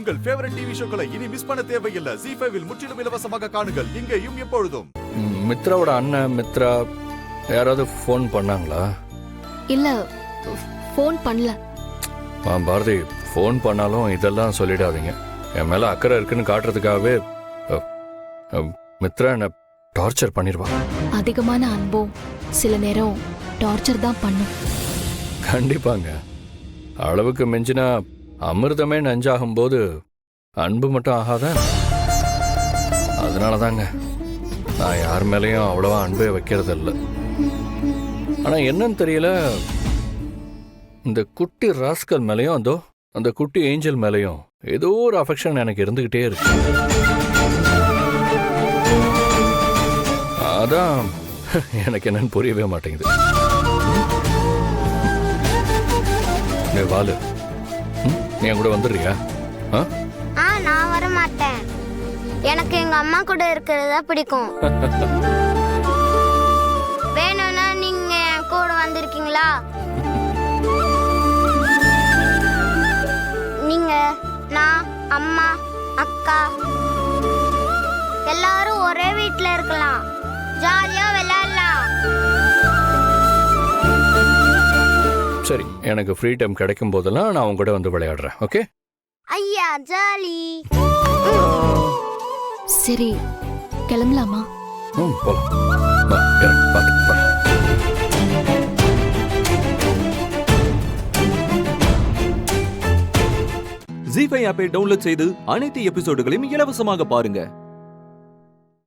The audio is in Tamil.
உங்கள் ஃபேவரட் டிவி ஷோக்களை இனி மிஸ் பண்ண தேவையில்லை. ZEE5 இல் முற்றிலும் இலவசமாக காணுங்கள், இங்கேயும் எப்பொழுதும். மித்ராவோட அண்ணன் மித்ரா யாராவது ஃபோன் பண்ணாங்களா? இல்ல, ஃபோன் பண்ணல. பாரதி, ஃபோன் பண்ணாலும் இதெல்லாம் சொல்லிடாதீங்க. என் மேல அக்கறை இருக்குன்னு காட்டுறதுக்காகவே மித்ரா என்ன டார்ச்சர் பண்ணிடுவா. அதிகமான அன்பும் சில நேரம் டார்ச்சர் தான் பண்ணும். கண்டிப்பாங்க. அளவுக்கு மிஞ்சினா அமிர்தமே நஞ்சாகும் போது அன்பு மட்டும் ஆகாத. அதனால தாங்க நான் யார் மேலேயும் அவ்வளவா அன்பே வைக்கிறது இல்லை. ஆனா என்னன்னு தெரியல, இந்த குட்டி ராஸ்கல் மேலேயும் அந்த குட்டி ஏஞ்சல் மேலேயும் ஏதோ ஒரு அஃபெக்ஷன் எனக்கு இருந்துகிட்டே இருக்கு. அதான் எனக்கு என்னன்னு புரியவே மாட்டேங்குது. வாலு, நீ என் கூட வந்துடுறியா? நான் வர மாட்டேன். எனக்கு எங்க அம்மா கூட இருக்கிறதா பிடிக்கும். வேணும்னா நீங்க என் கூட வந்திருக்கீங்களா? நீங்க, நான், அம்மா, அக்கா எல்லாரும் ஒரே வீட்ல இருக்கலாம். ஜாலியா விளையாடலாம். சரி, எனக்கு ஃப்ரீ டைம் கிடைக்கும் போதெல்லாம் நான் உங்க கூட வந்து விளையாடுறேன். ஓகே? ஐயா ஜாலி. சரி, கிளம்பலாமா? போலாம். வா, இறங்கு, பார்த்து, வா. ZEE5 ஆப்பை டவுன்லோட் செய்து அனைத்து எபிசோடுகளையும் இலவசமாக பாருங்க.